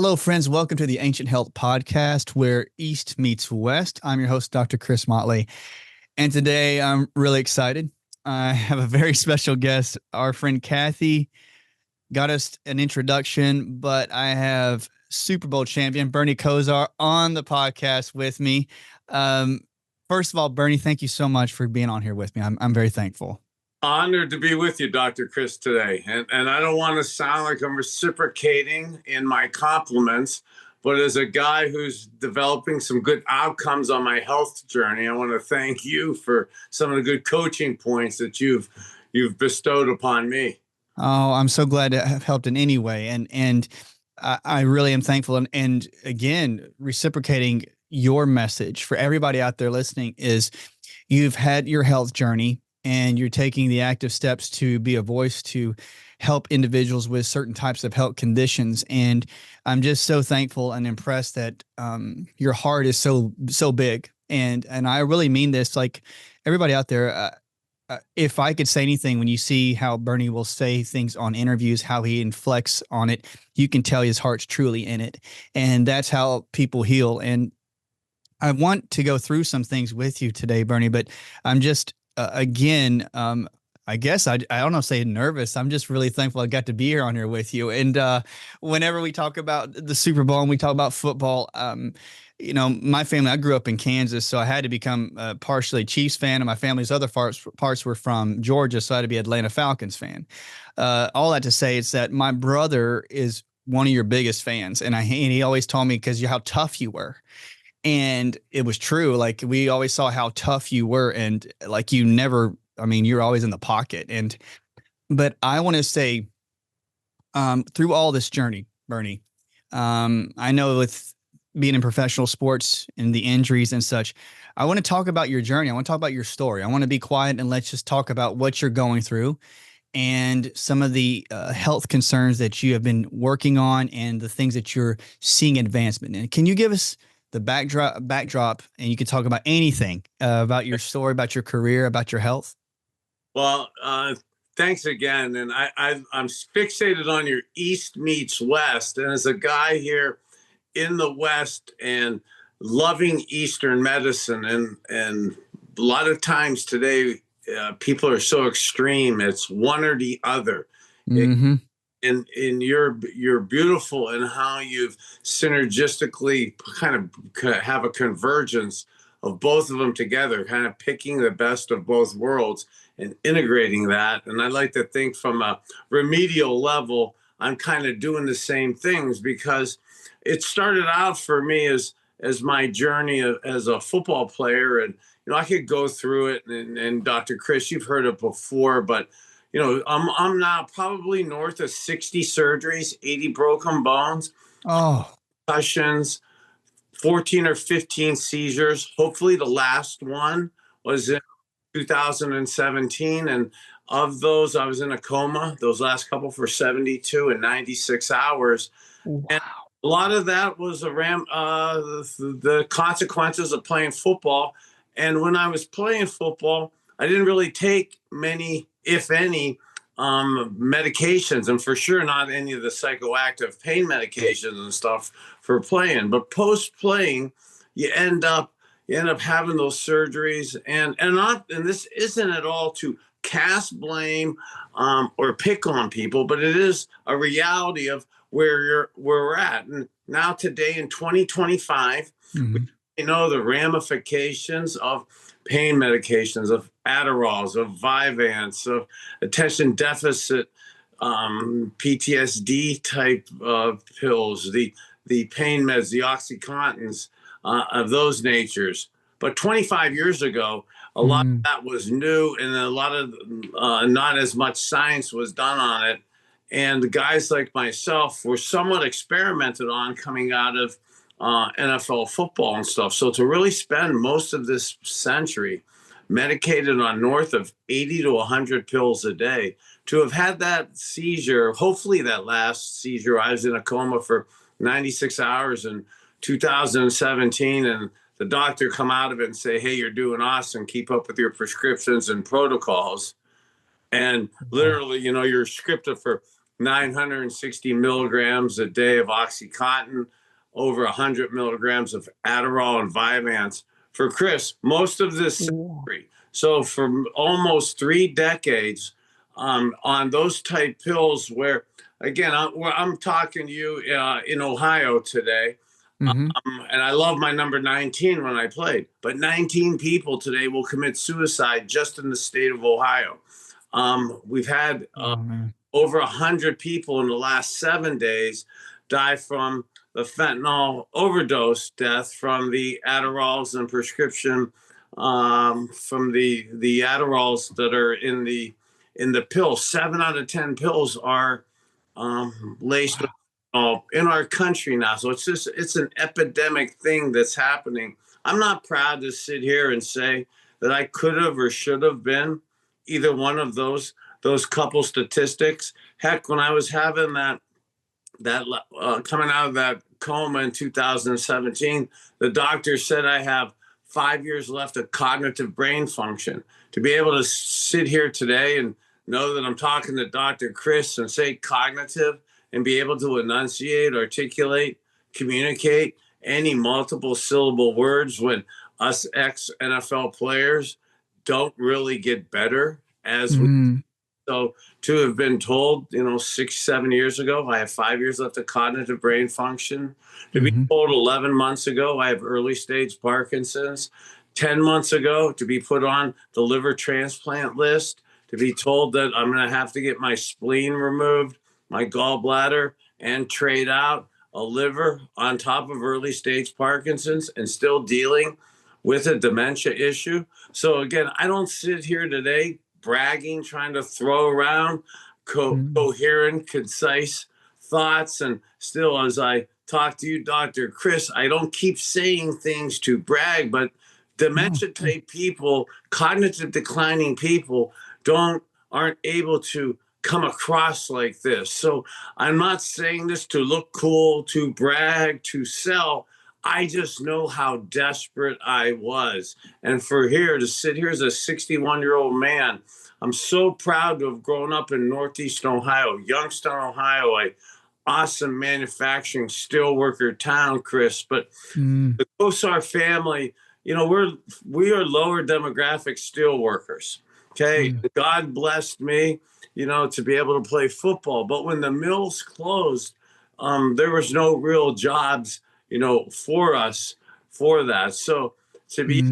Hello, friends. Welcome to the Ancient Health Podcast, where East meets West. I'm your host, Dr. Chris Motley. And today I'm really excited. I have a very special guest. Our friend Kathy got us an introduction, but I have Super Bowl champion Bernie Kosar on the podcast with me. First of all, Bernie, thank you so much for being on here with me. I'm very thankful. Honored to be with you, Dr. Chris, today. And I don't want to sound like I'm reciprocating in my compliments, but as a guy who's developing some good outcomes on my health journey, I want to thank you for some of the good coaching points that you've bestowed upon me. Oh, I'm so glad to have helped in any way. And I really am thankful. And again, reciprocating your message for everybody out there listening is you've had your health journey and you're taking the active steps to be a voice to help individuals with certain types of health conditions. And I'm just so thankful and impressed that your heart is so big. And I really mean this, like everybody out there, if I could say anything, when you see how Bernie will say things on interviews, how he inflects on it, you can tell his heart's truly in it. And that's how people heal. And I want to go through some things with you today, Bernie, but I'm just, again, I guess I don't know, say nervous. I'm just really thankful I got to be here on here with you. And whenever we talk about the Super Bowl and we talk about football, my family, I grew up in Kansas, so I had to become partially Chiefs fan, and my family's other parts were from Georgia, so I had to be Atlanta Falcons fan. All that to say is that my brother is one of your biggest fans, and he always told me because how tough you were. And it was true. Like, we always saw how tough you were, and like you never, you're always in the pocket. But I want to say, through all this journey, Bernie, I know with being in professional sports and the injuries and such, I want to talk about your journey. I want to talk about your story. I want to be quiet and let's just talk about what you're going through and some of the health concerns that you have been working on and the things that you're seeing advancement in. Can you give us the backdrop, and you can talk about anything about your story, about your career, about your health? Well, thanks again. And I'm fixated on your East meets West. And as a guy here in the West and loving Eastern medicine, and a lot of times today, people are so extreme. It's one or the other. Mm-hmm. And you're beautiful in how you've synergistically kind of have a convergence of both of them together, kind of picking the best of both worlds and integrating that. And I like to think from a remedial level, I'm kind of doing the same things, because it started out for me as my journey as a football player. And, I could go through it, and Dr. Chris, you've heard it before, but I'm now probably north of 60 surgeries, 80 broken bones, concussions, 14 or 15 seizures. Hopefully the last one was in 2017. And of those, I was in a coma, those last couple, for 72 and 96 hours. Wow. And a lot of that was the consequences of playing football. And when I was playing football, I didn't really take many, if any, medications, and for sure not any of the psychoactive pain medications and stuff for playing. But post playing, you end up having those surgeries, and this isn't at all to cast blame or pick on people, but it is a reality of where we're at. And now today in 2025, mm-hmm. The ramifications of pain medications, of Adderalls, of Vyvanse, of attention deficit, PTSD type pills, the pain meds, the Oxycontins, of those natures. But 25 years ago, a lot of that was new, and a lot of not as much science was done on it. And guys like myself were somewhat experimented on coming out of NFL football and stuff. So to really spend most of this century medicated on north of 80 to 100 pills a day, to have had that seizure, hopefully that last seizure, I was in a coma for 96 hours in 2017, and the doctor come out of it and say, hey, you're doing awesome. Keep up with your prescriptions and protocols. And literally, you're scripted for 960 milligrams a day of OxyContin, over 100 milligrams of Adderall and Vyvanse. For Chris, most of this surgery. So for almost 3 decades on those type pills where, again, I'm talking to you in Ohio today. And I love my number 19 when I played, but 19 people today will commit suicide just in the state of Ohio. We've had over 100 people in the last 7 days die from the fentanyl overdose death from the Adderalls and prescription from the Adderalls that are in the pills. 7 out of 10 pills are laced with in our country now. So it's an epidemic thing that's happening. I'm not proud to sit here and say that I could have or should have been either one of those couple statistics. Heck, when I was having that coming out of that coma in 2017, the doctor said I have 5 years left of cognitive brain function. To be able to sit here today and know that I'm talking to Dr. Chris and say cognitive and be able to enunciate, articulate, communicate any multiple syllable words when us ex-NFL players don't really get better as we. So to have been told, 6, 7 years ago, I have 5 years left of cognitive brain function. To be told 11 months ago, I have early stage Parkinson's. 10 months ago, to be put on the liver transplant list. To be told that I'm going to have to get my spleen removed, my gallbladder, and trade out a liver on top of early stage Parkinson's and still dealing with a dementia issue. So again, I don't sit here today bragging, trying to throw around coherent, concise thoughts. And still, as I talk to you, Dr. Chris, I don't keep saying things to brag, but dementia type people, cognitive declining people aren't able to come across like this. So I'm not saying this to look cool, to brag, to sell. I just know how desperate I was. And for here to sit here as a 61-year-old man, I'm so proud to have grown up in Northeast Ohio, Youngstown, Ohio, a awesome manufacturing steelworker town, Chris. But the Kosar family, we are lower demographic steelworkers. Okay. God blessed me, to be able to play football. But when the mills closed, there was no real jobs, for us for that. So to be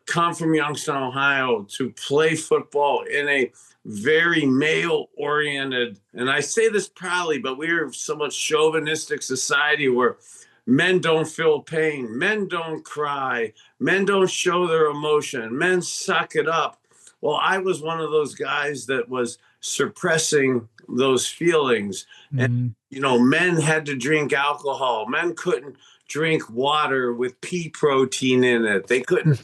come from Youngstown, Ohio, to play football in a very male-oriented, and I say this proudly, but we are somewhat chauvinistic society where men don't feel pain, men don't cry, men don't show their emotion, men suck it up. Well, I was one of those guys that was suppressing those feelings. And, men had to drink alcohol. Men couldn't drink water with pea protein in it. They couldn't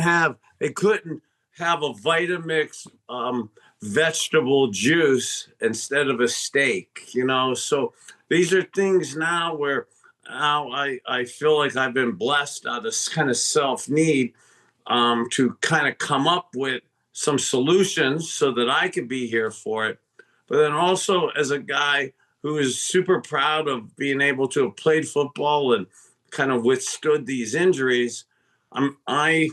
have a Vitamix vegetable juice instead of a steak, So these are things now where I feel like I've been blessed out of kind of self-need to kind of come up with some solutions so that I could be here for it. But then also as a guy who is super proud of being able to have played football and kind of withstood these injuries, autism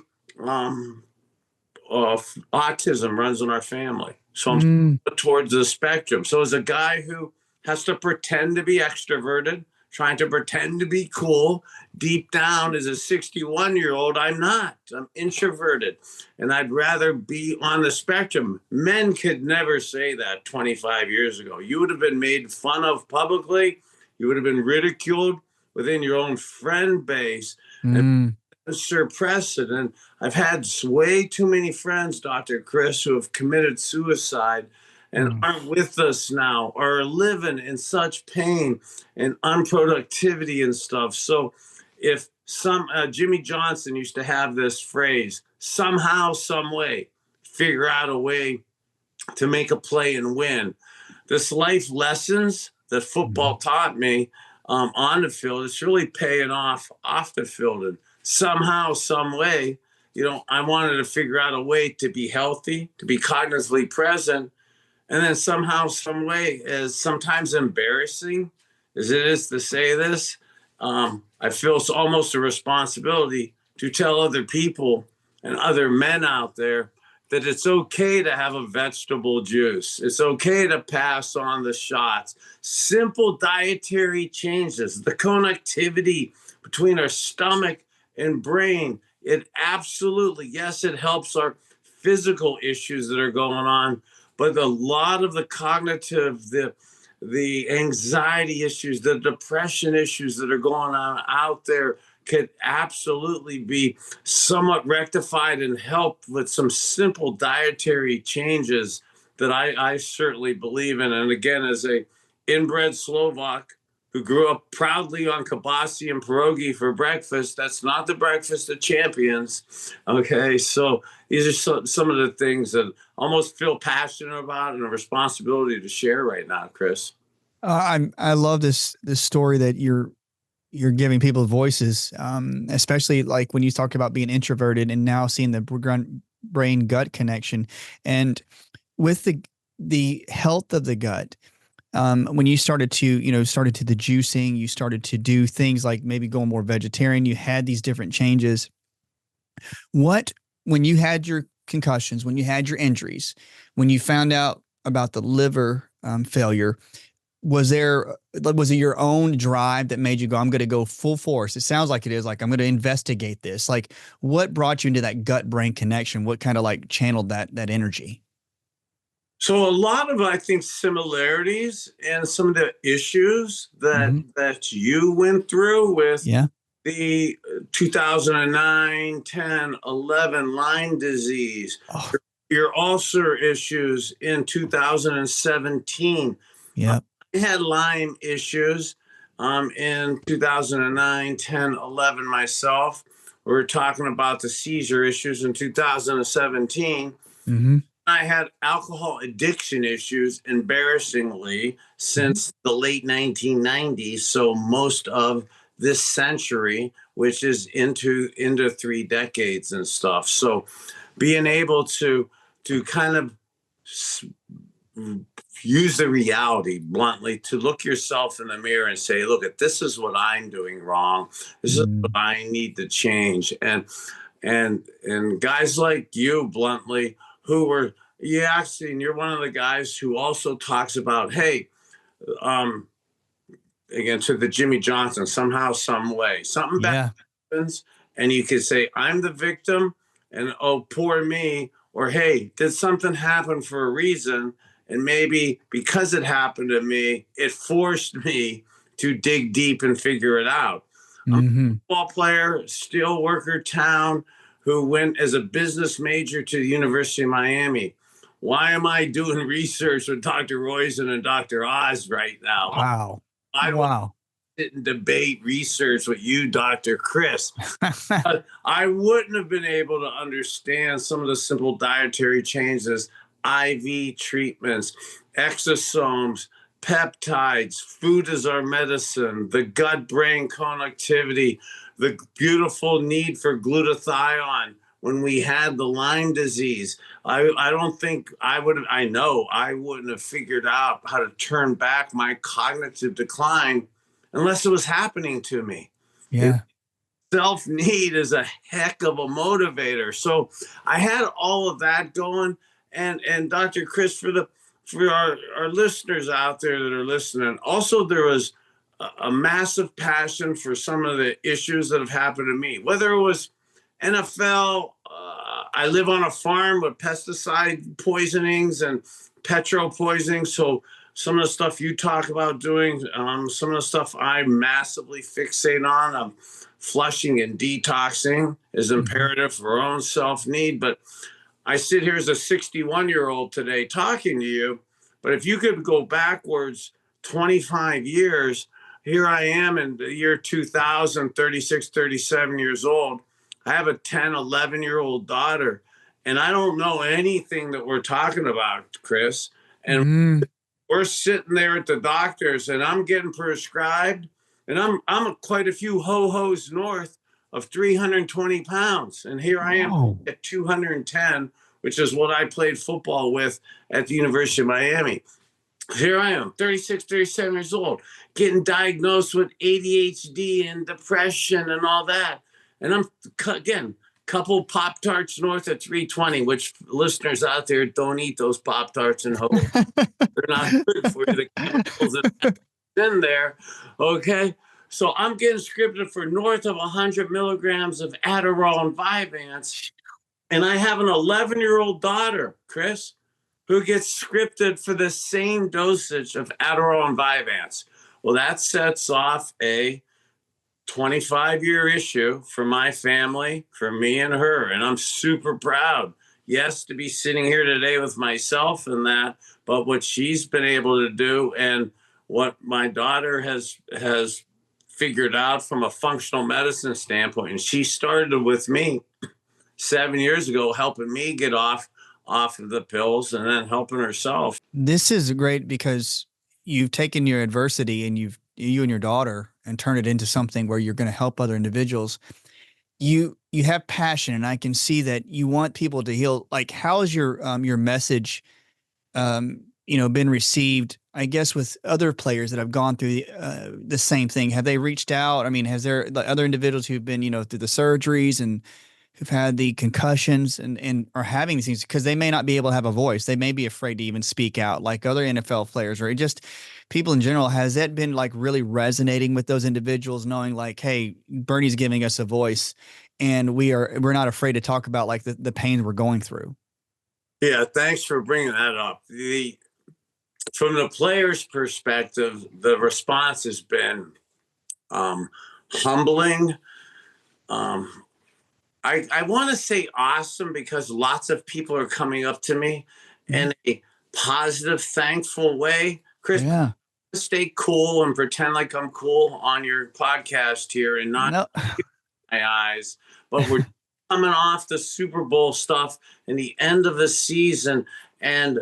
runs in our family. So I'm towards the spectrum. So as a guy who has to pretend to be extroverted, trying to pretend to be cool, deep down as a 61-year-old, I'm not. I'm introverted. And I'd rather be on the spectrum. Men could never say that 25 years ago. You would have been made fun of publicly. You would have been ridiculed within your own friend base. And suppress it. And I've had way too many friends, Dr. Chris, who have committed suicide and aren't with us now, or are living in such pain and unproductivity and stuff. So if Jimmy Johnson used to have this phrase, somehow, some way, figure out a way to make a play and win. This life lessons that football taught me on the field, it's really paying off the field. And somehow, some way, I wanted to figure out a way to be healthy, to be cognitively present, And then somehow, some way, as sometimes embarrassing as it is to say this, I feel it's almost a responsibility to tell other people and other men out there that it's okay to have a vegetable juice. It's okay to pass on the shots. Simple dietary changes, the connectivity between our stomach and brain. It absolutely, yes, it helps our physical issues that are going on, but a lot of the cognitive, the anxiety issues, the depression issues that are going on out there could absolutely be somewhat rectified and helped with some simple dietary changes that I certainly believe in. And again, as a inbred Slovak who grew up proudly on kibasi and pierogi for breakfast, that's not the breakfast of champions. Okay, so these are some of the things that I almost feel passionate about and a responsibility to share right now, Chris. I love this story that you're giving people voices, especially like when you talk about being introverted and now seeing the brain gut connection, and with the health of the gut. When you started to, started to the juicing, you started to do things like maybe going more vegetarian, you had these different changes. When you had your concussions, when you had your injuries, when you found out about the liver failure, was it your own drive that made you go, I'm going to go full force? It sounds like it is, like, I'm going to investigate this. Like, what brought you into that gut brain connection? What kind of like channeled that energy? So a lot of, I think, similarities and some of the issues that you went through with Yeah. the 2009, 10, 11 Lyme disease, Oh, your ulcer issues in 2017. yeah. I had Lyme issues in 2009, 10, 11 myself. We were talking about the seizure issues in 2017. Mm-hmm. I had alcohol addiction issues, embarrassingly, since the late 1990s. So most of this century, which is into 3 decades and stuff. So being able to kind of use the reality bluntly to look yourself in the mirror and say, look, this is what I'm doing wrong. This is what Mm. I need to change. And guys like you, bluntly, who were, yeah, actually, and you're one of the guys who also talks about, hey, um, again, to the Jimmy Johnson, somehow, some way, something bad Yeah. happens, and you can say, I'm the victim, and oh, poor me, or hey, did something happen for a reason? And maybe because it happened to me, it forced me to dig deep and figure it out. I'm a Mm-hmm. football player, steel worker town, who went as a business major to the University of Miami. Why am I doing research with Dr. Roizen and Dr. Oz right now? Wow. I don't Wow. sit and debate research with you, Dr. Chris. I wouldn't have been able to understand some of the simple dietary changes, IV treatments, exosomes, peptides, food is our medicine, the gut brain connectivity, the beautiful need for glutathione when we had the Lyme disease. I don't think I would have, I know I wouldn't have figured out how to turn back my cognitive decline unless it was happening to me. Yeah. Self need is a heck of a motivator. So I had all of that going. And Dr. Chris, for our listeners out there that are listening, also there was a massive passion for some of the issues that have happened to me, whether it was NFL. I live on a farm with pesticide poisonings and petro poisoning. So some of the stuff you talk about doing, some of the stuff I massively fixate on, flushing and detoxing is imperative for our own self-need. But I sit here as a 61-year-old today talking to you, but if you could go backwards 25 years, here I am in the year 2000, 36, 37 years old. I have a 10, 11-year-old daughter, and I don't know anything that we're talking about, Chris. And Mm. we're sitting there at the doctor's, and I'm getting prescribed, and I'm quite a few ho-hos north of 320 pounds. And here I am Whoa. at 210 which is what I played football with at the University of Miami. Here I am, 36, 37 years old, getting diagnosed with ADHD and depression and all that. And I'm, again, couple Pop-Tarts north of 320, which listeners out there, don't eat those Pop-Tarts and hope they're not good for you. The chemicals that are in there, okay? So I'm getting scripted for north of 100 milligrams of Adderall and Vyvanse. And I have an 11-year-old daughter, Chris, who gets scripted for the same dosage of Adderall and Vyvanse. Well, that sets off a 25-year issue for my family, for me and her. And I'm super proud, yes, to be sitting here today with myself and that, but what she's been able to do and what my daughter has figured out from a functional medicine standpoint. And she started with me 7 years ago, helping me get off of the pills and then helping herself. This is great because you've taken your adversity and you and your daughter and turned it into something where you're going to help other individuals. You have passion, and I can see that you want people to heal. Like, how has your message, been received, I guess, with other players that have gone through the same thing? Have they reached out? I mean, has there other individuals who've been, through the surgeries and who've had the concussions and are having these things because they may not be able to have a voice. They may be afraid to even speak out like other NFL players or just people in general. Has that been like really resonating with those individuals, knowing like, hey, Bernie's giving us a voice and we're not afraid to talk about like the pain we're going through? Yeah, thanks for bringing that up. From the player's perspective, the response has been humbling. I want to say awesome because lots of people are coming up to me in a positive, thankful way. Chris, Yeah. Stay cool and pretend like I'm cool on your podcast here and not my eyes. But we're coming off the Super Bowl stuff and the end of the season. And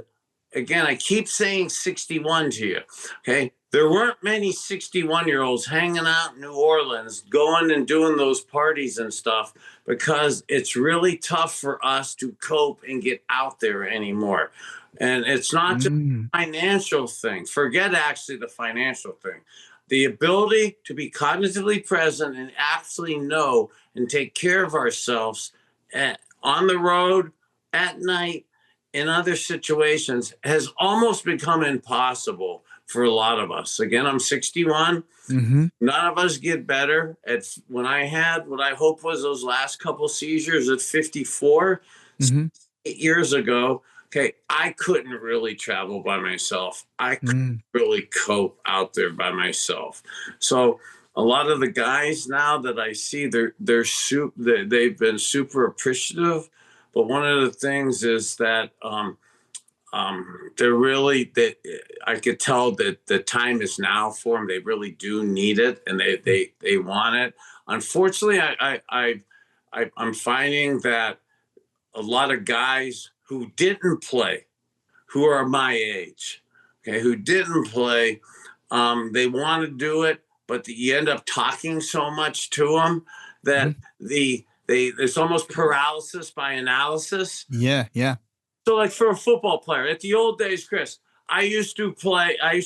again, I keep saying 61 to you, okay? There weren't many 61-year-olds hanging out in New Orleans, going and doing those parties and stuff, because it's really tough for us to cope and get out there anymore. And it's not just a financial thing. Forget actually the financial thing. The ability to be cognitively present and actually know and take care of ourselves on the road, at night, in other situations has almost become impossible for a lot of us. Again, I'm 61. None of us get better. When I had what I hope was those last couple seizures at 54, 8 years ago, okay, I couldn't really travel by myself. I couldn't really cope out there by myself. So a lot of the guys now that I see, they've been super appreciative. But one of the things is that I could tell that the time is now for them. They really do need it, and they want it. Unfortunately, I'm finding that a lot of guys who didn't play, who are my age, okay, who didn't play, they want to do it, but you end up talking so much to them that there's almost paralysis by analysis. Yeah. So like for a football player, at the old days, Chris, I used to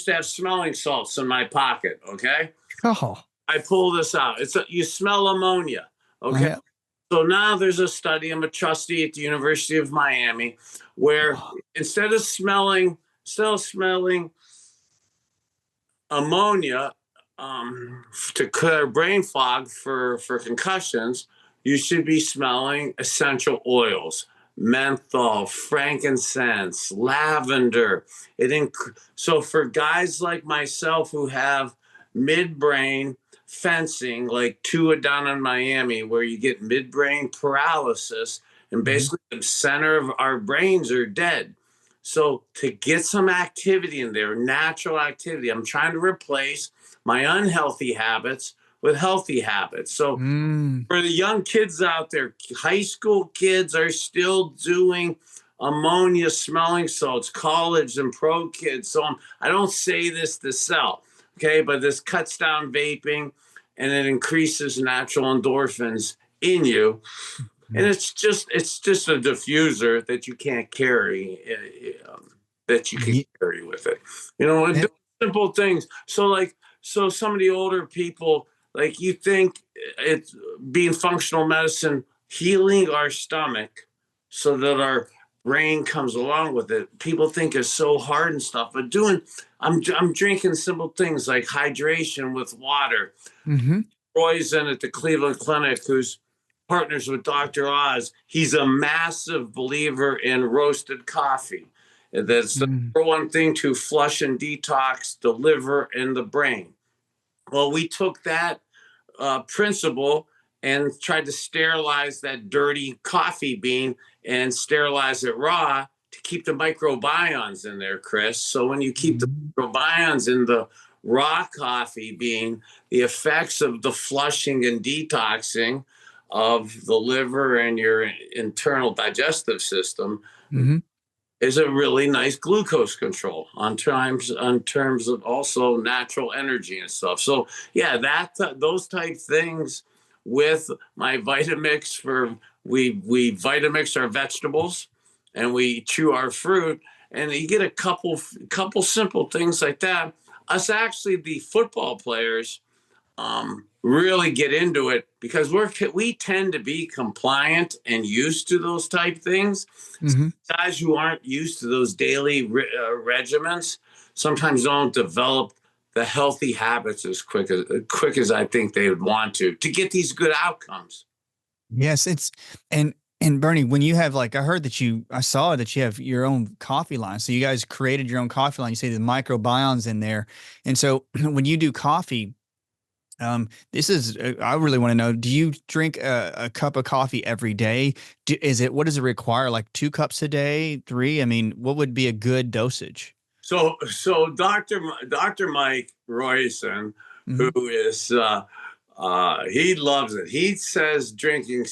have smelling salts in my pocket, okay? Oh. I pull this out. You smell ammonia, okay? So now there's a study, I'm a trustee at the University of Miami, where instead of smelling ammonia to clear brain fog for concussions, you should be smelling essential oils. Menthol, frankincense, lavender. So for guys like myself who have midbrain fencing, like Tua down in Miami, where you get midbrain paralysis and basically the center of our brains are dead. So to get some activity in there, natural activity, I'm trying to replace my unhealthy habits with healthy habits. So for the young kids out there, high school kids are still doing ammonia smelling salts, college and pro kids. So I don't say this to sell, okay? But this cuts down vaping and it increases natural endorphins in you. And it's just a diffuser that you can't carry, that you can Ye- carry with it. And eh, doing simple things. So some of the older people, like, you think it's being functional medicine, healing our stomach so that our brain comes along with it. People think it's so hard and stuff, but I'm drinking simple things like hydration with water. mhm, Roy's in at the Cleveland Clinic, who's partners with Dr. Oz. He's a massive believer in roasted coffee. That's the mm, number one thing to flush and detox the liver and the brain. Well, we took that principle and tried to sterilize that dirty coffee bean and sterilize it raw to keep the microbiomes in there, Chris. So when you keep the mhm, microbiomes in the raw coffee bean, the effects of the flushing and detoxing of the liver and your internal digestive system mhm. is a really nice glucose control on terms of also natural energy and stuff. So yeah, those type things with my Vitamix we Vitamix our vegetables and we chew our fruit, and you get a couple simple things like that. Us actually the football players really get into it because we tend to be compliant and used to those type things. Mhm. Guys who aren't used to those daily regimens sometimes don't develop the healthy habits as quick as I think they would want to get these good outcomes. Yes, and and Bernie, when you have like I saw that you have your own coffee line. So you guys created your own coffee line. You say the microbiomes in there. And so when you do coffee, this is I really want to know, do you drink a cup of coffee every day? What does it require? Like 2 cups a day, three? I mean, what would be a good dosage? So Dr. Mike Royson, who Hmm. is he loves it. He says drinking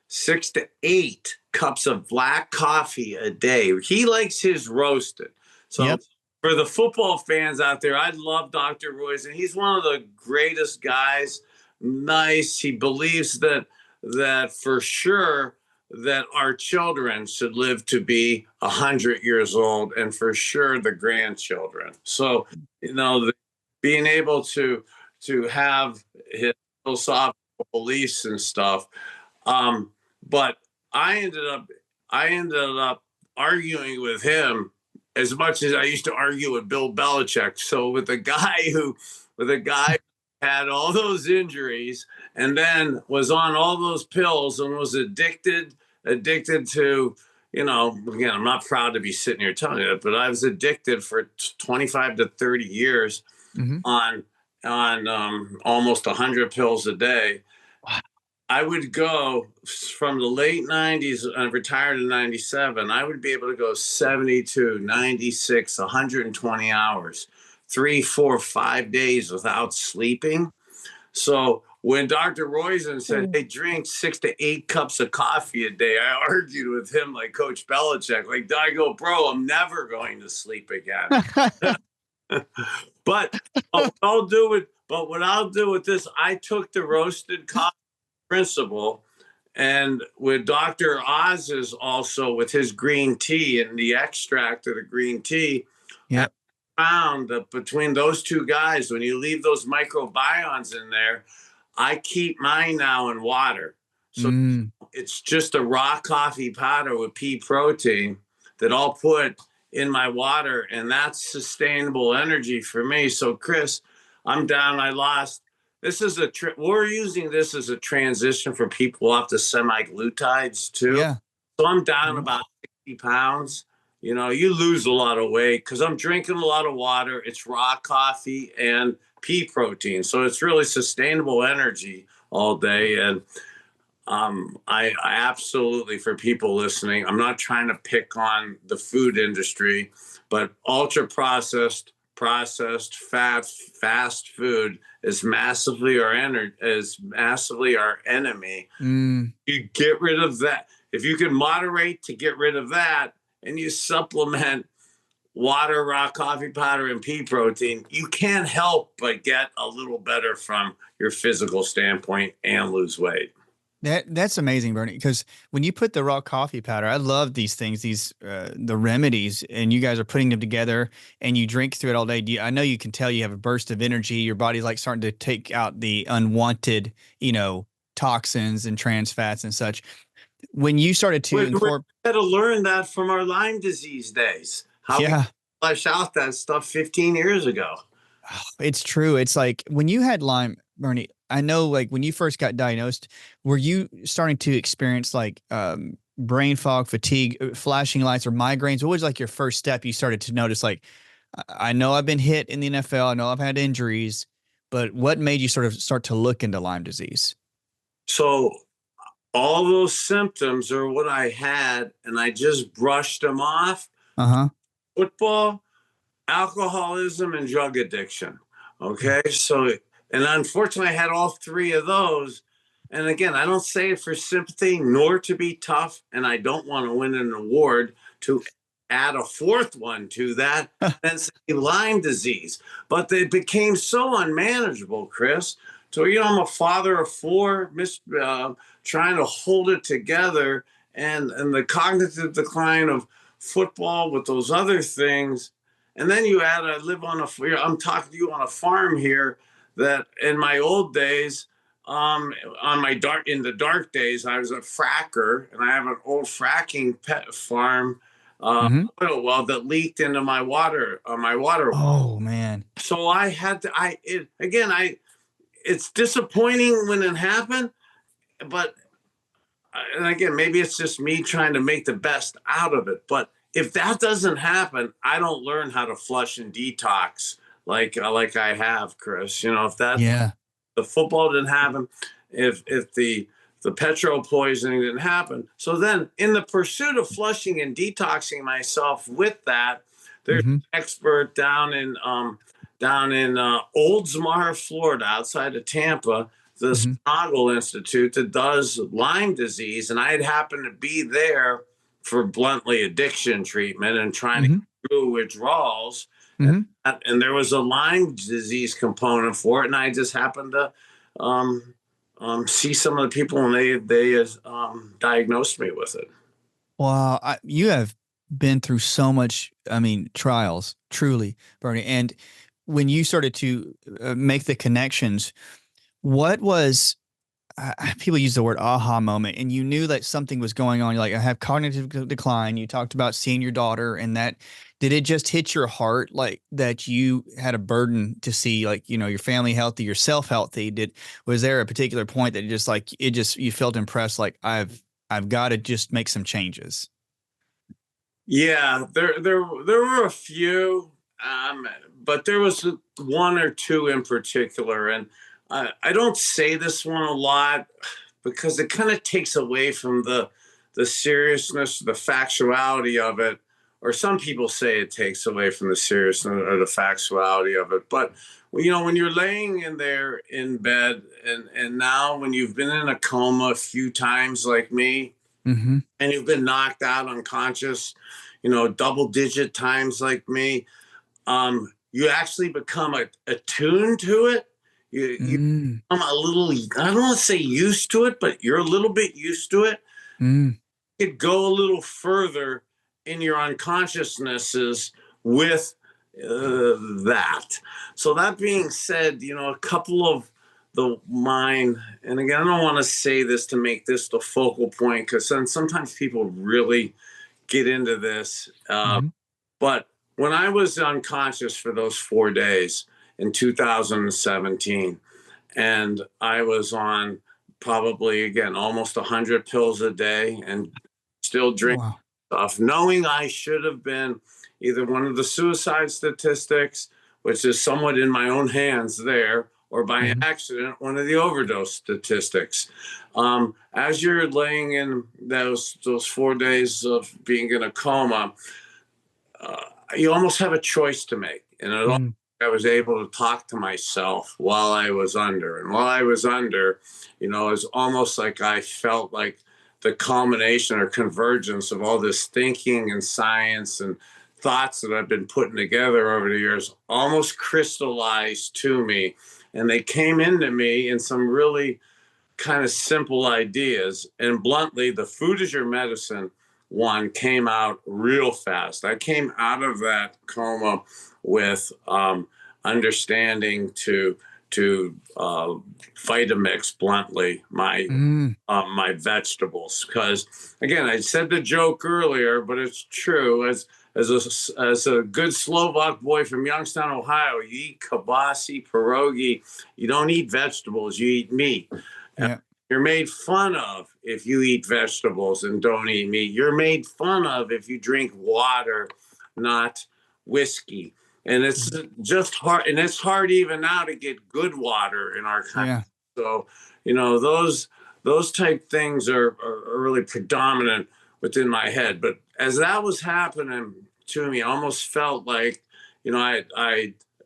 6 to 8 cups of black coffee a day. He likes his roasted. So Yep. for the football fans out there, I love Dr. Royson. He's one of the greatest guys. Nice. He believes that for sure that our children should live to be 100 years old, and for sure the grandchildren. So being able to have his philosophical beliefs and stuff. But I ended up I ended up arguing with him as much as I used to argue with Bill Belichick. So with a guy who had all those injuries and then was on all those pills and was addicted to, again, I'm not proud to be sitting here telling you that, but I was addicted for 25 to 30 years Hmm. on almost 100 pills a day. I would go from the late 90s and retired in 97. I would be able to go 72, 96, 120 hours, 3, 4, 5 days without sleeping. So when Dr. Roizen said, hey, drink 6 to 8 cups of coffee a day, I argued with him like Coach Belichick. Like, I go, bro, I'm never going to sleep again. But, what I'll do with this, I took the roasted coffee principle, and with Dr. Oz's also with his green tea and the extract of the green tea, I Yep. found that between those two guys, when you leave those microbiomes in there, I keep mine now in water. So Mm. it's just a raw coffee powder with pea protein that I'll put in my water, and that's sustainable energy for me. So Chris, I'm down. I lost. This is we're using this as a transition for people off the semi-glutides too. Yeah. So I'm down Yeah. about 60 pounds. You lose a lot of weight because I'm drinking a lot of water. It's raw coffee and pea protein. So it's really sustainable energy all day. And I absolutely, for people listening, I'm not trying to pick on the food industry, but ultra processed, fast food is massively our enemy. Mm. You get rid of that. If you can moderate to get rid of that, and you supplement water, raw coffee powder, and pea protein, you can't help but get a little better from your physical standpoint and lose weight. That's amazing, Bernie. Because when you put the raw coffee powder, I love these things, these the remedies, and you guys are putting them together, and you drink through it all day. I know you can tell you have a burst of energy. Your body's like starting to take out the unwanted, toxins and trans fats and such. When you started to We incorporate, had to learn that from our Lyme disease days, how we yeah, flesh out that stuff 15 years ago. it's true. It's like when you had Lyme, Bernie, I know like when you first got diagnosed, were you starting to experience like brain fog, fatigue, flashing lights, or migraines? What was like your first step you started to notice? Like, I know I've been hit in the NFL, I know I've had injuries, but what made you sort of start to look into Lyme disease? So all those symptoms are what I had, and I just brushed them off. Uh huh. Football, alcoholism, and drug addiction. Okay. So, and unfortunately, I had all three of those. And again, I don't say it for sympathy nor to be tough. And I don't want to win an award to add a fourth one to that and say Lyme disease. But they became so unmanageable, Chris. So, I'm a father of four, trying to hold it together. And the cognitive decline of football with those other things, and then you add, I live on I'm talking to you on a farm here that in my old days, in the dark days, I was a fracker, and I have an old fracking pet farm, Mm-hmm. oil well that leaked into my water well. Oh man. So I had to, it's disappointing when it happened, but, and again, maybe it's just me trying to make the best out of it, but if that doesn't happen, I don't learn how to flush and detox like I have, Chris. If that Yeah. the football didn't happen, if the petrol poisoning didn't happen, so then in the pursuit of flushing and detoxing myself with that, there's Mm-hmm. an expert down in Oldsmar, Florida, outside of Tampa, the Mm-hmm. Snoggle Institute that does Lyme disease, and I had happened to be there for bluntly addiction treatment and trying to Mm-hmm. get through withdrawals. And, Mm-hmm. and there was a Lyme disease component for it, and I just happened to see some of the people, and they diagnosed me with it. Wow, you have been through so much, I mean, trials, truly, Bernie. And when you started to make the connections, what was people use the word aha moment, and you knew that something was going on. You're like, I have cognitive decline. You talked about seeing your daughter, and that did it just hit your heart like that you had a burden to see like your family healthy, yourself healthy? Was there a particular point that you felt impressed like I've got to just make some changes? Yeah, there were a few, but there was one or two in particular, and I don't say this one a lot because it kind of takes away from the seriousness, the factuality of it. Or some people say it takes away from the seriousness or the factuality of it. But when you're laying in there in bed, and now when you've been in a coma a few times like me, Mm-hmm. and you've been knocked out unconscious, double-digit times like me, you actually become attuned to it. You Mm, become a little, I don't want to say used to it, but you're a little bit used to it. mm. You could go a little further in your unconsciousnesses with that. So that being said, a couple of mine, and again, I don't want to say this to make this the focal point, because then sometimes people really get into this. Mhm. But when I was unconscious for those 4 days in 2017, and I was on probably, again, almost 100 pills a day and still drinking Wow. stuff, knowing I should have been either one of the suicide statistics, which is somewhat in my own hands there, or by Mhm. accident, one of the overdose statistics. As you're laying in those 4 days of being in a coma, you almost have a choice to make. And Mm. I was able to talk to myself while I was under. And while I was under, it was almost like I felt like the culmination or convergence of all this thinking and science and thoughts that I've been putting together over the years almost crystallized to me. And they came into me in some really kind of simple ideas. And bluntly, the food is your medicine one came out real fast. I came out of that coma with understanding to Vitamix, bluntly, my vegetables. Because again, I said the joke earlier, but it's true. As a good Slovak boy from Youngstown, Ohio, you eat kibasi, pierogi. You don't eat vegetables. You eat meat. Yeah. You're made fun of if you eat vegetables and don't eat meat. You're made fun of if you drink water, not whiskey. And it's just hard. And it's hard even now to get good water in our country. Yeah. So, those type things are really predominant within my head. But as that was happening to me, I almost felt like,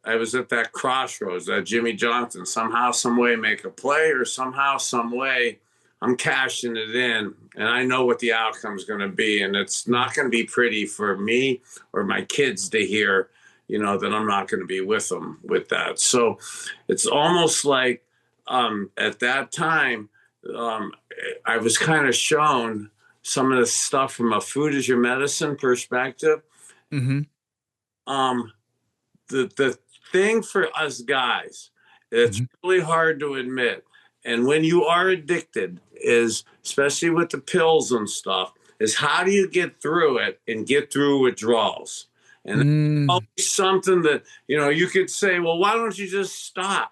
I was at that crossroads, that Jimmy Johnson, somehow, some way make a play, or somehow, some way I'm cashing it in, and I know what the outcome is going to be. And it's not going to be pretty for me or my kids to hear, that I'm not going to be with them with that. So it's almost like at that time, I was kind of shown some of the stuff from a food is your medicine perspective. Mm-hmm. The thing for us guys, it's really hard to admit. And when you are addicted, is especially with the pills and stuff, is how do you get through it and get through withdrawals? And always something that, you could say, well, why don't you just stop?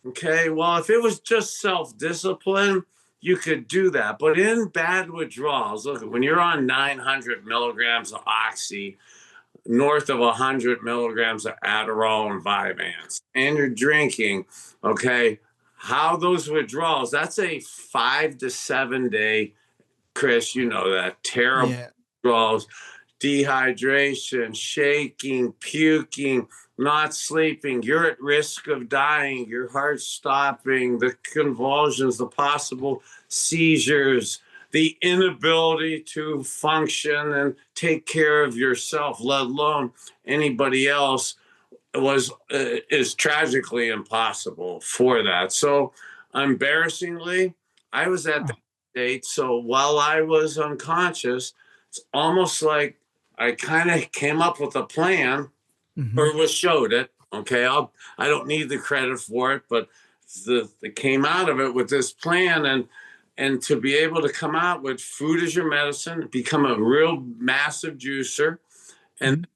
Okay, well, if it was just self-discipline, you could do that. But in bad withdrawals, look, when you're on 900 milligrams of Oxy, north of 100 milligrams of Adderall and Vyvanse, and you're drinking, okay, how those withdrawals, that's a 5 to 7 day, Chris, that terrible withdrawals, dehydration, shaking, puking, not sleeping, you're at risk of dying, your heart stopping, the convulsions, the possible seizures, the inability to function and take care of yourself, let alone anybody else, is tragically impossible for that. So embarrassingly, I was at that state. So while I was unconscious, it's almost like I kind of came up with a plan, or was showed it. Okay, I don't need the credit for it, but it came out of it with this plan, and to be able to come out with food as your medicine, become a real massive juicer, and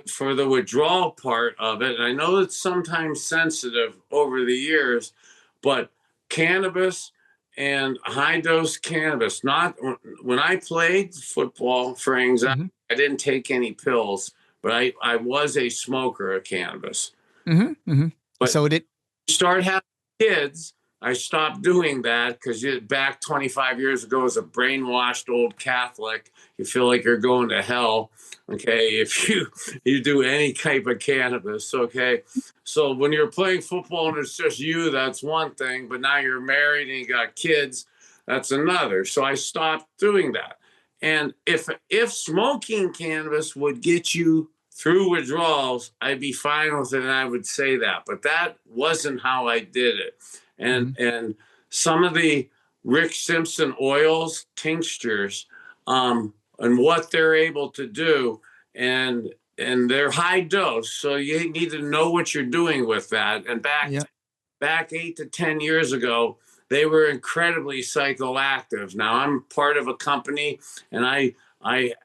for the withdrawal part of it. And I know it's sometimes sensitive over the years, but cannabis and high dose cannabis, not when I played football for anxiety, I didn't take any pills, but I was a smoker of cannabis. But So did start having kids, I stopped doing that because back 25 years ago, as a brainwashed old Catholic, you feel like you're going to hell, okay, if you do any type of cannabis, okay? So when you're playing football and it's just you, that's one thing, but now you're married and you got kids, that's another. So I stopped doing that. And if smoking cannabis would get you through withdrawals, I'd be fine with it, and I would say that. But that wasn't how I did it. And some of the Rick Simpson oils, tinctures, and what they're able to do, and they're high dose, so you need to know what you're doing with that. And back 8 to 10 years ago, they were incredibly psychoactive. Now I'm part of a company, and I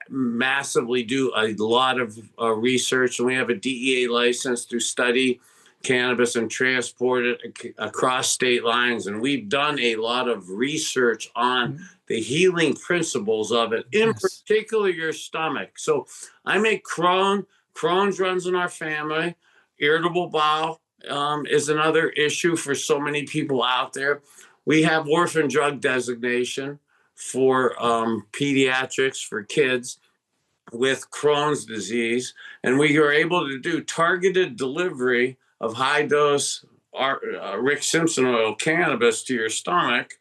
massively do a lot of research, and we have a DEA license to study cannabis and transport it across state lines. And we've done a lot of research on the healing principles of it, in particular your stomach. So I make Crohn's runs in our family. Irritable bowel is another issue for so many people out there. We have orphan drug designation for pediatrics, for kids with Crohn's disease. And we are able to do targeted delivery of high dose Rick Simpson oil cannabis to your stomach.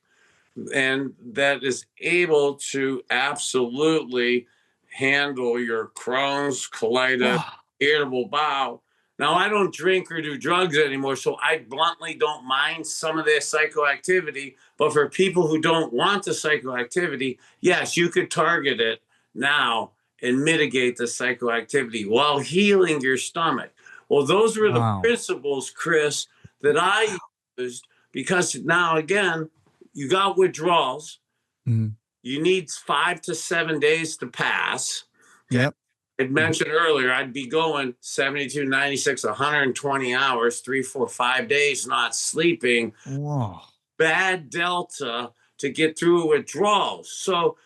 And that is able to absolutely handle your Crohn's, colitis, irritable bowel. Now, I don't drink or do drugs anymore, so I bluntly don't mind some of their psychoactivity. But for people who don't want the psychoactivity, yes, you could target it now and mitigate the psychoactivity while healing your stomach. Well, those were the Wow. principles, Chris, that I used, because now, again, you got withdrawals. Mhm. You need 5 to 7 days to pass. Okay. Yep. I mentioned earlier, I'd be going 72, 96, 120 hours, 3, 4, 5 days not sleeping. Whoa. Bad delta to get through withdrawals. So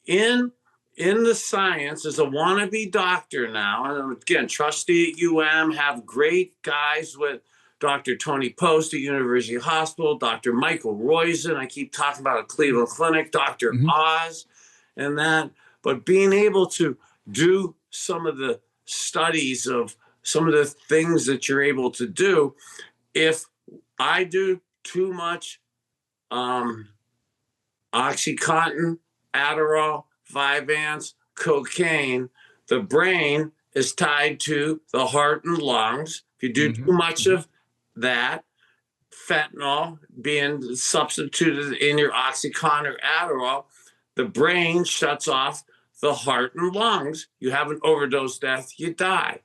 in the science, as a wannabe doctor now, and again, trustee at have great guys with Dr. Tony Post at University Hospital, Dr. Michael Roizen, I keep talking about at Cleveland Clinic, Dr. Mhm. Oz, and that. But being able to do some of the studies of some of the things that you're able to do, if I do too much Oxycontin, Adderall, Vyvanse, cocaine, the brain is tied to the heart and lungs. If you do too much of that, fentanyl being substituted in your Oxycontin or Adderall, the brain shuts off the heart and lungs. You have an overdose death, you die.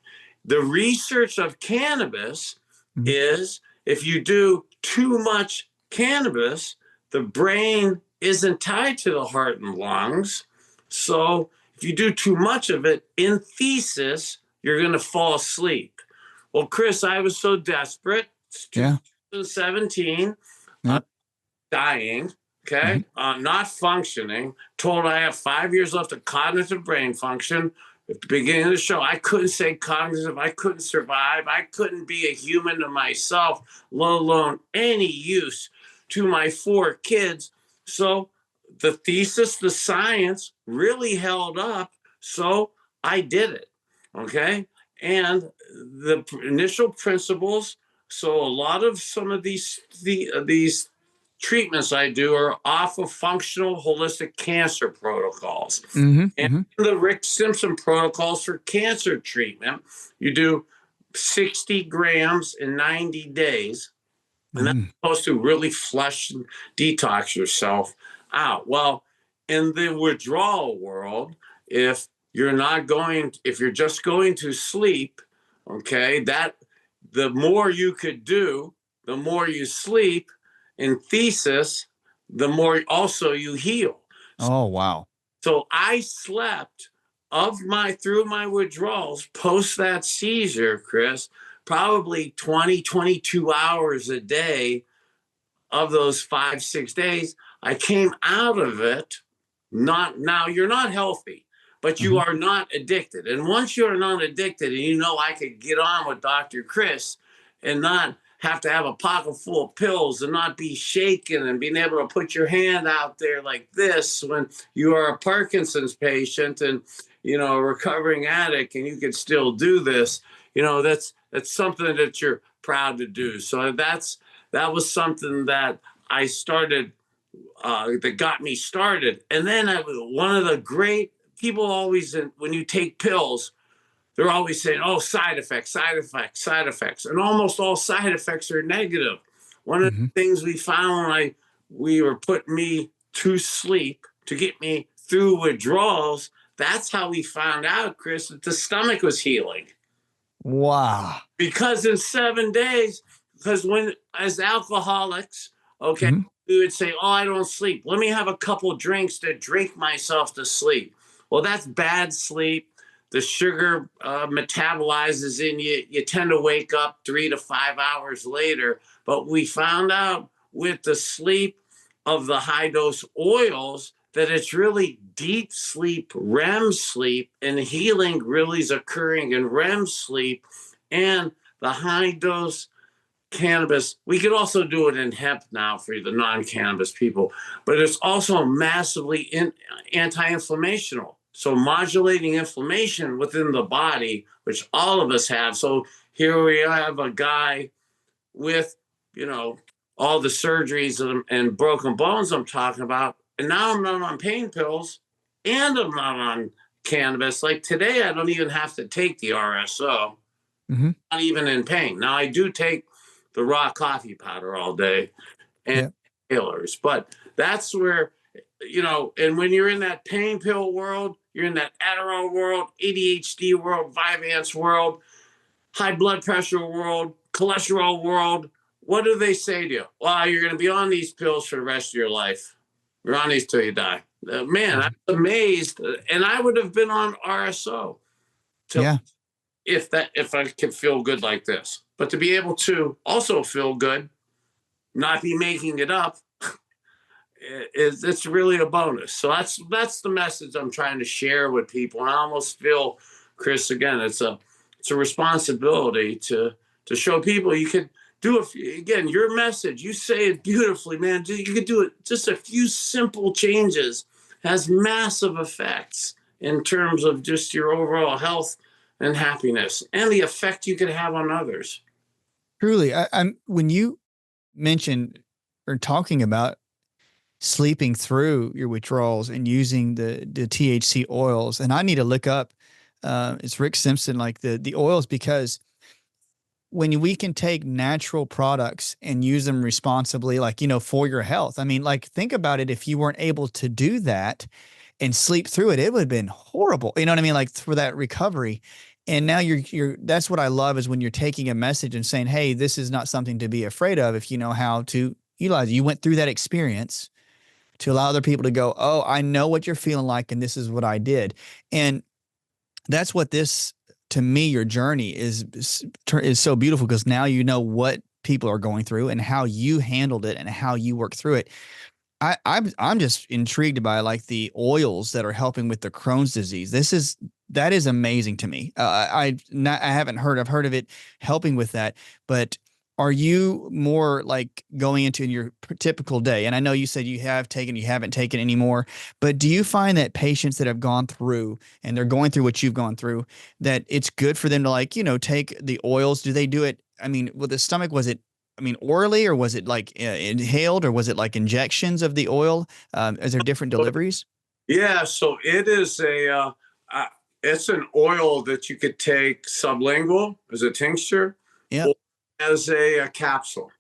The research of cannabis is if you do too much cannabis, the brain isn't tied to the heart and lungs. So if you do too much of it, in thesis, you're going to fall asleep. Well, Chris, I was so desperate. It's Yeah. 2017, Yep. dying, okay, not functioning, told I have 5 years left of cognitive brain function. At the beginning of the show, I couldn't say cognitive, I couldn't survive, I couldn't be a human to myself, let alone any use to my 4 kids. So the thesis, the science really held up. So I did it, okay? And the initial principles, so a lot of some of these treatments I do are off of functional holistic cancer protocols. And the Rick Simpson protocols for cancer treatment, you do 60 grams in 90 days. And that's supposed to really flush and detox yourself out. Well, in the withdrawal world, if you're just going to sleep, okay, that the more you could do, the more you sleep. In thesis, the more also you heal. Oh, wow. So I slept through my withdrawals post that seizure, Chris, probably 20, 22 hours a day of those 5, 6 days. I came out of it. Now you're not healthy, but you are not addicted. And once you're not addicted, and I could get on with Dr. Chris and not have to have a pocket full of pills and not be shaken and being able to put your hand out there like this when you are a Parkinson's patient and a recovering addict, and you can still do this. That's something that you're proud to do. So that was something that I started, that got me started. And then one of the great people always, when you take pills, they're always saying, oh, side effects, side effects, side effects. And almost all side effects are negative. One of the things we found when we were putting me to sleep to get me through withdrawals, that's how we found out, Chris, that the stomach was healing. Wow. Because in 7 days, because as alcoholics, okay, we would say, oh, I don't sleep. Let me have a couple drinks to drink myself to sleep. Well, that's bad sleep. The sugar metabolizes in you. You tend to wake up 3 to 5 hours later. But we found out with the sleep of the high dose oils that it's really deep sleep, REM sleep, and healing really is occurring in REM sleep. And the high dose cannabis, we could also do it in hemp now for the non-cannabis people, but it's also massively anti-inflammational. So modulating inflammation within the body, which all of us have. So here we have a guy with, all the surgeries and broken bones I'm talking about. And now I'm not on pain pills and I'm not on cannabis. Like today, I don't even have to take the RSO. Hmm. not even in pain. Now I do take the raw coffee powder all day and Yeah. inhalers, but that's where, and when you're in that pain pill world, you're in that Adderall world, ADHD world, Vyvanse world, high blood pressure world, cholesterol world. What do they say to you? Well, you're going to be on these pills for the rest of your life. You're on these till you die. Man, I'm amazed, and I would have been on RSO to Yeah. if I could feel good like this. But to be able to also feel good, not be making it up, it's really a bonus. So that's the message I'm trying to share with people. And I almost feel, Chris, again, it's a responsibility to show people you could do it. Again, your message, you say it beautifully, man. You could do it. Just a few simple changes has massive effects in terms of just your overall health and happiness and the effect you could have on others. Truly. I'm when you mentioned or talking about sleeping through your withdrawals and using the THC oils, and I need to look up it's Rick Simpson, like the oils, because when we can take natural products and use them responsibly, like, for your health. I mean, like, think about it. If you weren't able to do that and sleep through it, it would have been horrible. You know what I mean? Like, for that recovery. And now that's what I love, is when you're taking a message and saying, hey, this is not something to be afraid of if you know how to utilize it. You went through that experience to allow other people to go, oh, I know what you're feeling like, and this is what I did. And that's what this, to me, your journey is so beautiful, because now you know what people are going through and how you handled it and how you work through it. I'm just intrigued by, like, the oils that are helping with the Crohn's disease. That is amazing to me. I haven't heard. I've heard of it helping with that, but are you more like going into your typical day? And I know you said you haven't taken anymore, but do you find that patients that have gone through and they're going through what you've gone through, that it's good for them to, like, take the oils? Do they do it? I mean, with the stomach, was it, I mean, orally, or was it like inhaled, or was it like injections of the oil? Is there different deliveries? Yeah, so it's an oil that you could take sublingual as a tincture Yep. or as a capsule.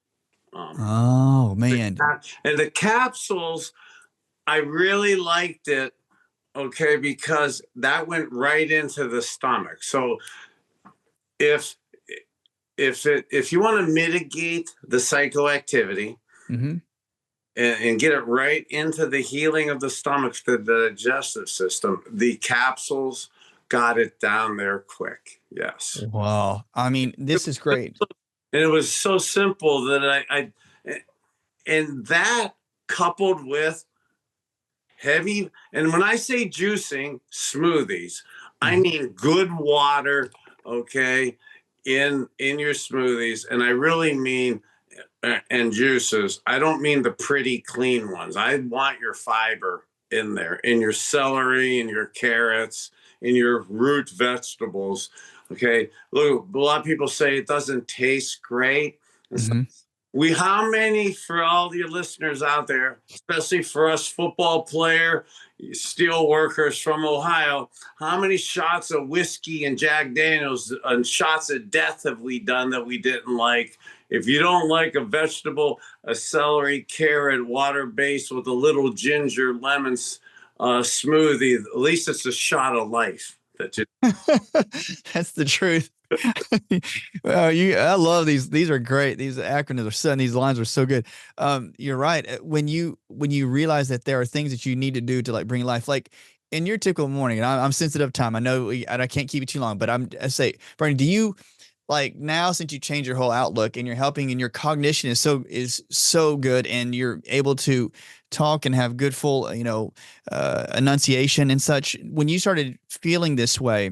Um, Oh, the, man. and the capsules, I really liked it, okay, because that went right into the stomach. So if if you want to mitigate the psychoactivity Hmm. and get it right into the healing of the stomach, the digestive system, the capsules got it down there quick. Yes. Wow. I mean, this is great. And it was so simple that and that coupled with heavy, and when I say juicing, smoothies, I Mhm. mean good water, okay, in your smoothies. And I really mean and juices. I don't mean the pretty clean ones. I want your fiber in there, in your celery, in your carrots, in your root vegetables. Okay. Look, a lot of people say it doesn't taste great. And so Mhm. how many, for all your listeners out there, especially for us football player, steel workers from Ohio, how many shots of whiskey and Jack Daniels and shots of death have we done that we didn't like? If you don't like a vegetable, a celery, carrot, water based with a little ginger, lemons smoothie, at least it's a shot of life that you. That's the truth. I love these. These are great. These acronyms are so, these lines are so good. You're right. When you realize that there are things that you need to do to, like, bring life, like in your typical morning, and I'm sensitive of time. I know, and I can't keep it too long, but I say, Bernie, do you, like, now, since you change your whole outlook and you're helping and your cognition is so good, and you're able to talk and have good full, enunciation and such, when you started feeling this way,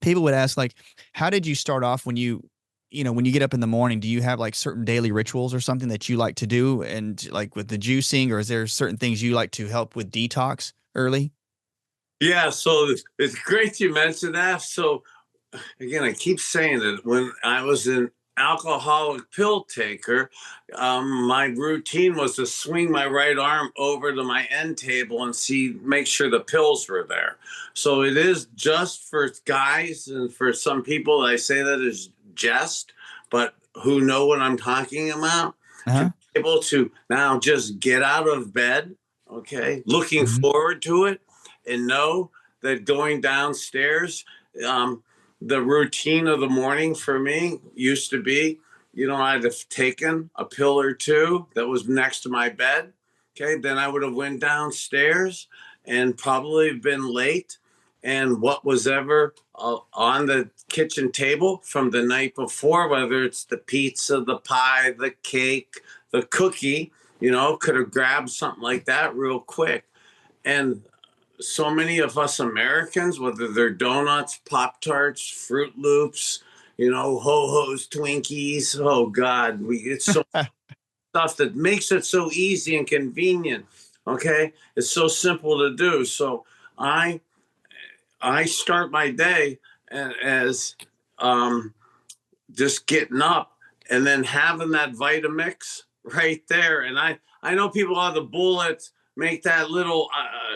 people would ask, like, how did you start off when you get up in the morning? Do you have, like, certain daily rituals or something that you like to do, and, like, with the juicing, or is there certain things you like to help with detox early? Yeah, so it's great you mentioned that. So again, I keep saying that when I was in alcoholic pill taker, my routine was to swing my right arm over to my end table and make sure the pills were there. So it is just for guys, and for some people, I say that as jest, but who know what I'm talking about, to Uh-huh. be able to now just get out of bed, okay, looking Mhm. forward to it, and know that going downstairs, um, the routine of the morning for me used to be, I'd have taken a pill or two that was next to my bed. Okay. Then I would have went downstairs and probably been late. And what was ever on the kitchen table from the night before, whether it's the pizza, the pie, the cake, the cookie, could have grabbed something like that real quick. And so many of us Americans, whether they're donuts, Pop Tarts, Fruit Loops, Ho Ho's, Twinkies. Oh God, it's so stuff that makes it so easy and convenient. Okay, it's so simple to do. So I I start my day as just getting up and then having that Vitamix right there. And I know people have the bullets, make that little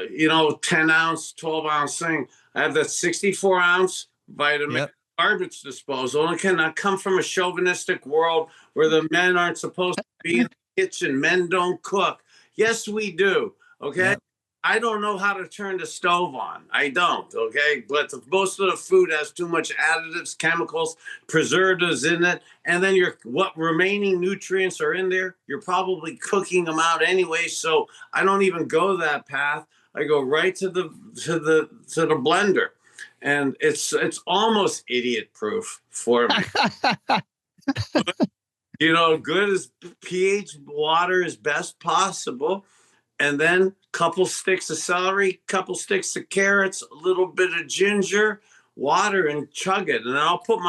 10-ounce, 12-ounce thing. I have that 64-ounce Vitamix Yep. garbage disposal. And it cannot come from a chauvinistic world where the men aren't supposed to be in the kitchen. Men don't cook. Yes, we do. Okay. Yep. I don't know how to turn the stove on. I don't. Okay. But most of the food has too much additives, chemicals, preservatives in it. And then what remaining nutrients are in there, you're probably cooking them out anyway. So I don't even go that path. I go right to the blender. And it's almost idiot proof for me. Good as pH water is best possible. And then couple sticks of celery, couple sticks of carrots, a little bit of ginger, water, and chug it. And then I'll put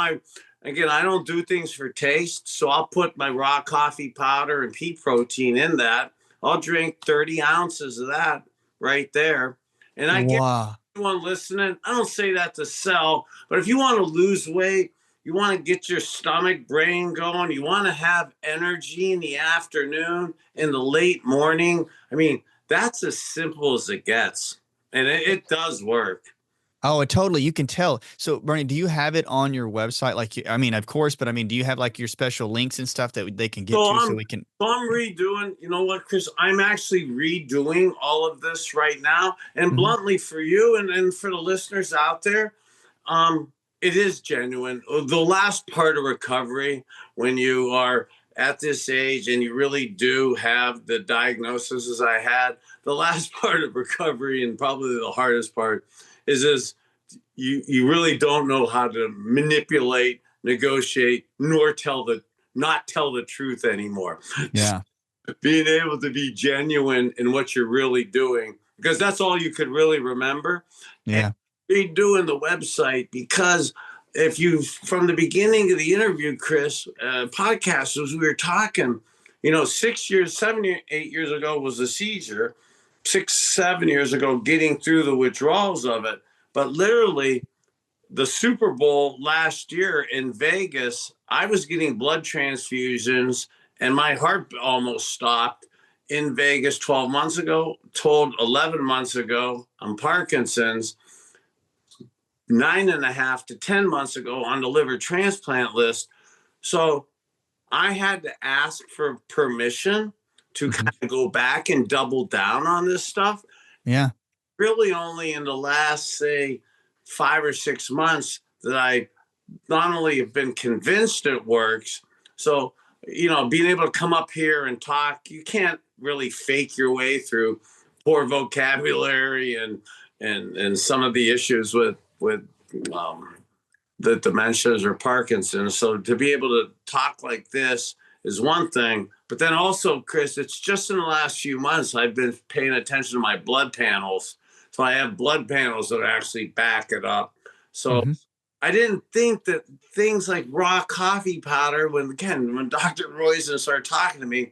again, I don't do things for taste, so I'll put my raw coffee powder and pea protein in that. I'll drink 30 ounces of that right there. And I get Wow. everyone listening, I don't say that to sell, but if you want to lose weight, you want to get your stomach, brain going, you want to have energy in the afternoon, in the late morning. I mean, that's as simple as it gets. And it does work. Oh, totally. You can tell. So, Bernie, do you have it on your website? I mean, of course, but I mean, do you have like your special links and stuff that they can get So to so I'm we can? so I'm redoing, you know what, Chris? I'm actually redoing all of this right now. And Mhm. bluntly, for you and for the listeners out there, it is genuine. The last part of recovery, when you are at this age and you really do have the diagnosis as I had, the last part of recovery, and probably the hardest part, is you really don't know how to manipulate, negotiate, nor not tell the truth anymore. Yeah. Being able to be genuine in what you're really doing, because that's all you could really remember. And Yeah. redoing the website, because if you, from the beginning of the interview, Chris, podcast, as we were talking, 6 years, 7, 8 years ago was a seizure. 6, 7 years ago, getting through the withdrawals of it. But literally, the Super Bowl last year in Vegas, I was getting blood transfusions and my heart almost stopped in Vegas 12 months ago, told 11 months ago on Parkinson's, 9.5 to 10 months ago on the liver transplant list. So I had to ask for permission to Mhm. kind of go back and double down on this stuff. Yeah. Really only in the last, say, 5 or 6 months that I not only have been convinced it works. So, being able to come up here and talk, you can't really fake your way through poor vocabulary and some of the issues with the dementias or Parkinson's. So to be able to talk like this is one thing, but then also, Chris, it's just in the last few months I've been paying attention to my blood panels. So I have blood panels that actually back it up. So Mhm. I didn't think that things like raw coffee powder, when Dr. Roizen started talking to me,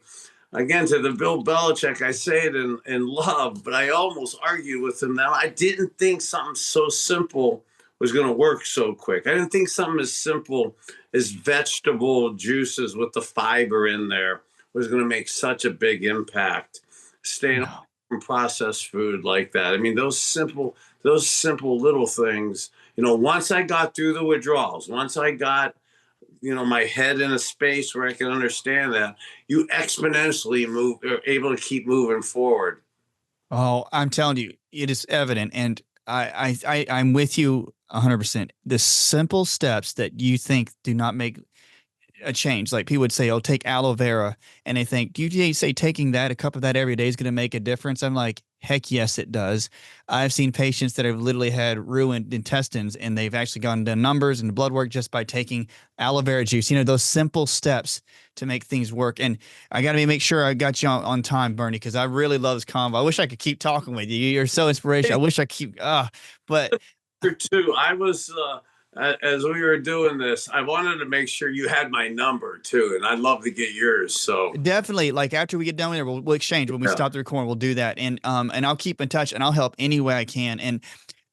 again, to the Bill Belichick, I say it in love, but I almost argued with him now. I didn't think something so simple was going to work so quick. I didn't think something as simple as vegetable juices with the fiber in there was going to make such a big impact. Staying away from processed food like that. I mean, those simple little things, once I got through the withdrawals, once I got, my head in a space where I can understand that, you exponentially are able to keep moving forward. Oh, I'm telling you, it is evident. And I'm with you 100%. The simple steps that you think do not make a change. Like people would say, oh, take aloe vera. And they think, do you say taking that, a cup of that every day is going to make a difference? I'm like, heck yes, it does. I've seen patients that have literally had ruined intestines and they've actually gone to numbers and blood work just by taking aloe vera juice. Those simple steps to make things work. And I got to make sure I got you on time, Bernie, because I really love this convo. I wish I could keep talking with you. You're so inspirational. I wish I keep, but. Too, I was, as we were doing this, I wanted to make sure you had my number too, and I'd love to get yours. So definitely, like after we get done with it, we'll exchange. When we stop the recording, we'll do that, and I'll keep in touch and I'll help any way I can.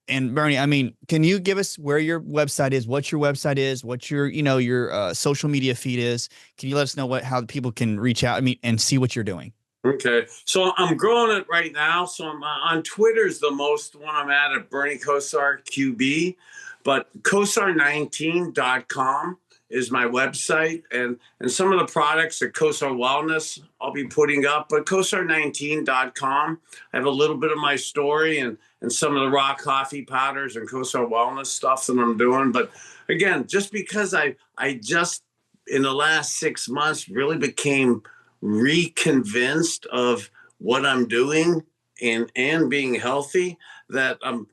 And Bernie, I mean, can you give us where your website is, what your website is, what your your social media feed is? Can you let us know how people can reach out? I mean, and see what you're doing. Okay. So I'm growing it right now. So I'm on Twitter's the most one I'm at Bernie Kosar QB, but Kosar19.com is my website, and some of the products at Kosar Wellness I'll be putting up, but Kosar19.com, I have a little bit of my story and some of the raw coffee powders and Kosar Wellness stuff that I'm doing. But again, just because I just in the last 6 months really became reconvinced of what I'm doing and being healthy, that I'm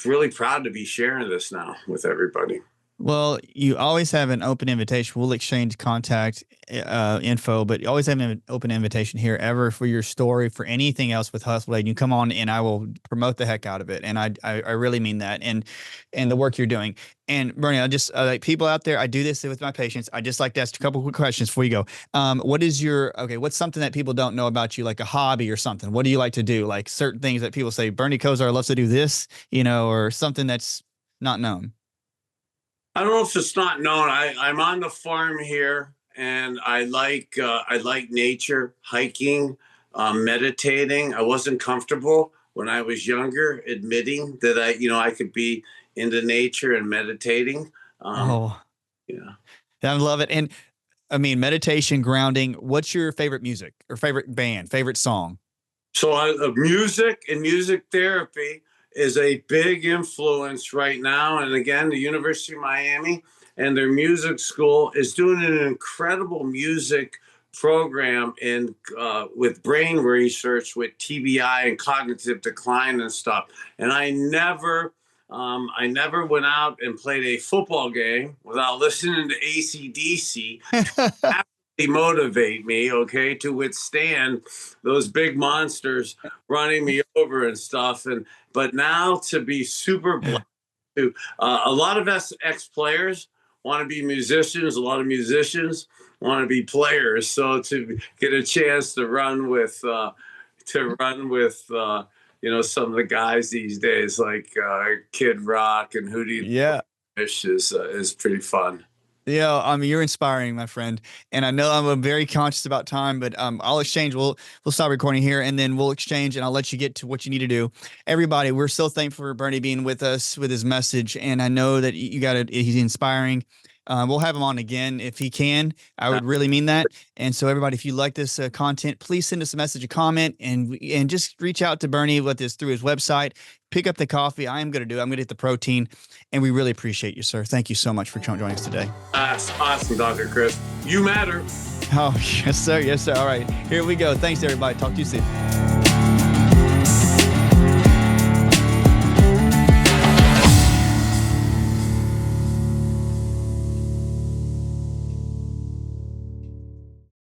really proud to be sharing this now with everybody. Well, you always have an open invitation. We'll exchange contact info, but you always have an open invitation here ever for your story, for anything else with Hustle Aid. You come on and I will promote the heck out of it. And I really mean that. And the work you're doing. And Bernie, I just like people out there, I do this with my patients. I just like to ask a couple quick questions before you go. What's something that people don't know about you, like a hobby or something? What do you like to do? Like certain things that people say, Bernie Kosar loves to do this, or something that's not known. I don't know if it's not known. I'm on the farm here, and I like nature, hiking, meditating. I wasn't comfortable when I was younger admitting that I could be into nature and meditating. I love it. And I mean, meditation, grounding. What's your favorite music or favorite band, favorite song? So music and music therapy is a big influence right now. And again, the University of Miami and their music school is doing an incredible music program with brain research, with TBI and cognitive decline and stuff. And I never went out and played a football game without listening to AC/DC. Motivate me, okay, to withstand those big monsters running me over and stuff. But now to be super blessed to a lot of ex-players want to be musicians. A lot of musicians want to be players. So to get a chance to run with some of the guys these days, like Kid Rock and Hootie, is pretty fun. Yeah, I mean, you're inspiring, my friend. And I know I'm very conscious about time, but I'll exchange. We'll stop recording here and then we'll exchange and I'll let you get to what you need to do. Everybody, we're so thankful for Bernie being with us with his message. And I know that he's inspiring. We'll have him on again if he can. I would really mean that. And so everybody, if you like this content, please send us a message, a comment, and just reach out to Bernie with this through his website. Pick up the coffee. I'm going to get the protein, and we really appreciate you, sir. Thank you so much for joining us today. That's awesome, Dr. Chris. You matter. Oh, yes, sir. Yes, sir. All right, here we go. Thanks, everybody. Talk to you soon.